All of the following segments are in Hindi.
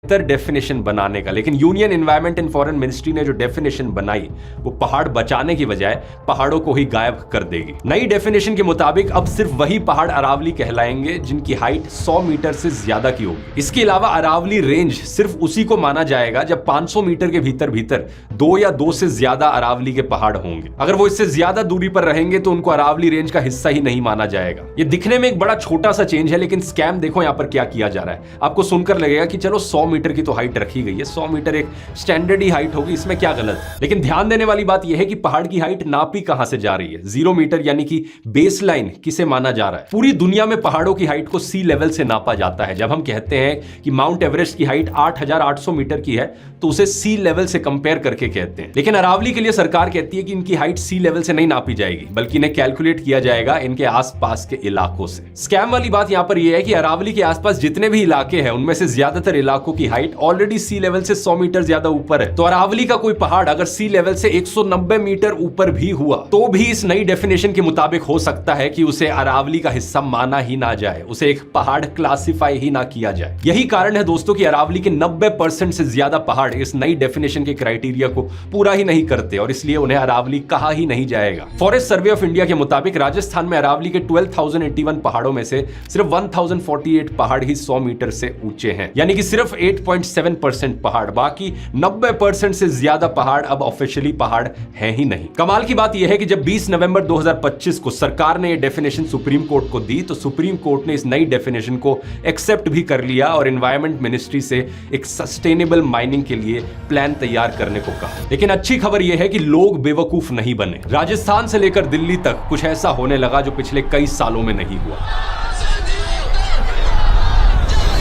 डेफिनेशन बनाने का, लेकिन union environment and foreign ministry ने जो डेफिनेशन बनाई वो पहाड़ बचाने की बजाय पहाड़ों को ही गायब कर देगी। नई डेफिनेशन के मुताबिक अब सिर्फ वही पहाड़ अरावली कहलाएंगे जिनकी हाइट 100 मीटर से ज्यादा की होगी। इसके अलावा अरावली रेंज सिर्फ उसी को माना जाएगा जब 500 मीटर के भीतर भीतर 2 या 2 से ज्यादा अरावली के पहाड़ होंगे। अगर वो इससे ज्यादा दूरी पर रहेंगे तो उनको अरावली रेंज का हिस्सा ही नहीं माना जाएगा। ये दिखने में एक बड़ा छोटा सा चेंज है, लेकिन स्कैम देखो यहां पर क्या किया जा रहा है। आपको सुनकर लगेगा कि चलो 100 मीटर की तो हाइट रखी गई है, 100 मीटर एक स्टैंडर्ड ही हाइट होगी, इसमें क्या गलत है। लेकिन ध्यान देने वाली बात यह है कि पहाड़ की हाइट नापी कहां से जा रही है। 0 मीटर यानी कि बेस लाइन किसे माना जा रहा है। पूरी दुनिया में पहाड़ों की हाइट को सी लेवल से नापा जाता है। जब हम कहते हैं कि माउंट एवरेस्ट की हाइट 8800 मीटर की है तो उसे सी लेवल से कंपेयर करके कहते हैं। लेकिन अरावली के लिए सरकार कहती है कि इनकी हाइट सी लेवल से नहीं नापी जाएगी, बल्कि इन्हें कैलकुलेट किया जाएगा इनके आसपास के इलाकों से। स्कैम वाली बात यहां पर यह है कि अरावली के आसपास जितने भी इलाके हैं उनमें से ज्यादातर इलाकों की हाइट ऑलरेडी सी लेवल से 100 मीटर ज्यादा ऊपर है। तो अरावली का कोई पहाड़ अगर सी लेवल से 190 मीटर ऊपर भी हुआ तो भी इस नई डेफिनेशन के मुताबिक हो सकता है कि उसे अरावली का हिस्सा माना ही ना जाए, उसे एक पहाड़ क्लासिफाई ही ना किया जाए। यही कारण है दोस्तों कि अरावली के 90% से ज्यादा पहाड़ इस नई डेफिनेशन के क्राइटेरिया को पूरा ही नहीं करते और इसलिए उन्हें अरावली कहा ही नहीं जाएगा। फॉरेस्ट सर्वे ऑफ इंडिया के मुताबिक राजस्थान में अरावली के 12,081 पहाड़ों में से सिर्फ 1048 पहाड़ ही 100 मीटर से ऊंचे हैं, यानी कि सिर्फ 8.7% पहाड़। बाकी 90% से ज्यादा पहाड़ अब ऑफिशियली पहाड़ हैं ही नहीं। कमाल की बात यह है कि जब 20 नवंबर 2025 को सरकार ने यह डेफिनेशन सुप्रीम कोर्ट को दी तो सुप्रीम कोर्ट ने इस नई डेफिनेशन को एक्सेप्ट भी कर लिया और एनवायरमेंट मिनिस्ट्री से एक सस्टेनेबल माइनिंग के लिए प्लान तैयार करने को कहा। लेकिन अच्छी खबर यह है कि लोग बेवकूफ नहीं बने। राजस्थान से लेकर दिल्ली तक कुछ ऐसा होने लगा जो पिछले कई सालों में नहीं हुआ।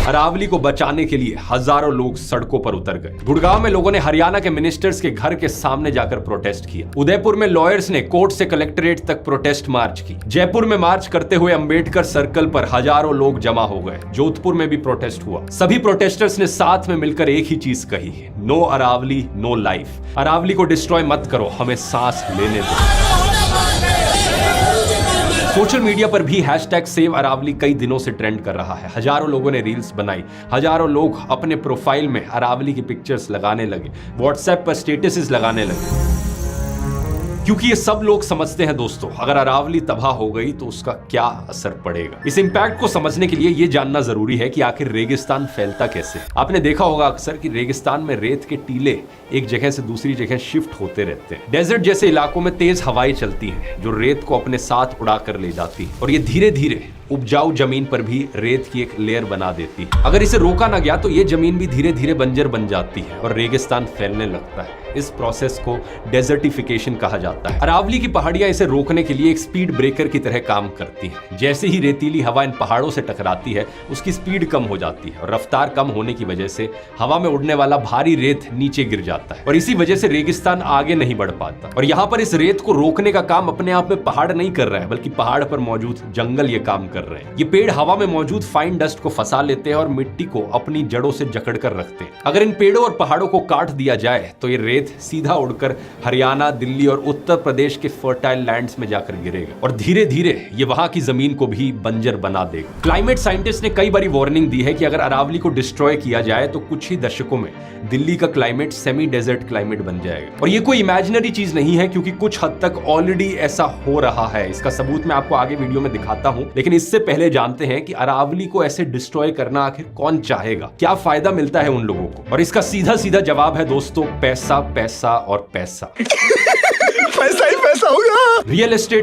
अरावली को बचाने के लिए हजारों लोग सड़कों पर उतर गए। गुड़गांव में लोगों ने हरियाणा के मिनिस्टर्स के घर के सामने जाकर प्रोटेस्ट किया। उदयपुर में लॉयर्स ने कोर्ट से कलेक्ट्रेट तक प्रोटेस्ट मार्च की। जयपुर में मार्च करते हुए अंबेडकर सर्कल पर हजारों लोग जमा हो गए। जोधपुर में भी प्रोटेस्ट हुआ। सभी प्रोटेस्टर्स ने साथ में मिलकर एक ही चीज कही, no Aravalli no life. Aravalli को डिस्ट्रॉय मत करो, हमें सांस लेने दो। सोशल मीडिया पर भी हैशटैग सेव अरावली कई दिनों से ट्रेंड कर रहा है। हजारों लोगों ने रील्स बनाई, हजारों लोग अपने प्रोफाइल में अरावली की पिक्चर्स लगाने लगे, व्हाट्सएप पर स्टेटसेस लगाने लगे, क्योंकि ये सब लोग समझते हैं दोस्तों अगर अरावली तबाह हो गई तो उसका क्या असर पड़ेगा। इस इंपैक्ट को समझने के लिए ये जानना जरूरी है कि आखिर रेगिस्तान फैलता कैसे। आपने देखा होगा अक्सर कि रेगिस्तान में रेत के टीले एक जगह से दूसरी जगह शिफ्ट होते रहते हैं। डेजर्ट जैसे इलाकों में तेज हवाएं चलती हैं जो रेत को अपने साथ उड़ा कर ले जाती है और ये धीरे धीरे उपजाऊ जमीन पर भी रेत की एक लेयर बना देती है। अगर इसे रोका ना गया तो ये जमीन भी धीरे धीरे बंजर बन जाती है और रेगिस्तान फैलने लगता है। इस प्रोसेस को डेजर्टिफिकेशन कहा जाता है। अरावली की पहाड़ियां इसे रोकने के लिए एक स्पीड ब्रेकर की तरह काम करती हैं। जैसे ही रेतीली हवा इन पहाड़ों से टकराती है उसकी स्पीड कम हो जाती है और रफ्तार कम होने की वजह से हवा में उड़ने वाला भारी रेत नीचे गिर जाता है और इसी वजह से रेगिस्तान आगे नहीं बढ़ पाता। और यहाँ पर इस रेत को रोकने का काम अपने आप में पहाड़ नहीं कर रहा है, बल्कि पहाड़ पर मौजूद जंगल ये काम कर रहे हैं। ये पेड़ हवा में मौजूद फाइन डस्ट को फंसा लेते हैं और मिट्टी को अपनी जड़ों से जकड़ कर रखते हैं। अगर इन पेड़ों और पहाड़ों को काट दिया जाए तो ये रेत सीधा उड़कर हरियाणा, दिल्ली और उत्तर प्रदेश के फर्टाइल लैंड्स में जाकर गिरेगा और धीरे धीरे ये वहां की जमीन को भी बंजर बना देगा। क्लाइमेट साइंटिस्ट ने कई बार वार्निंग दी है कि अगर अरावली को डिस्ट्रॉय किया जाए तो कुछ ही दशकों में दिल्ली का क्लाइमेट सेमी डेजर्ट क्लाइमेट बन जाएगा। और ये कोई इमेजिनरी चीज नहीं है, क्योंकि कुछ हद तक ऑलरेडी ऐसा हो रहा है। इसका सबूत मैं आपको आगे वीडियो में दिखाता हूं, लेकिन इससे पहले जानते हैं कि अरावली को ऐसे डिस्ट्रॉय करना आखिर कौन चाहेगा, क्या फायदा मिलता है उन लोगों को। और इसका सीधा सीधा जवाब है दोस्तों, पैसा पैसा और पैसा। पैसा ही पैसा होगा। Real estate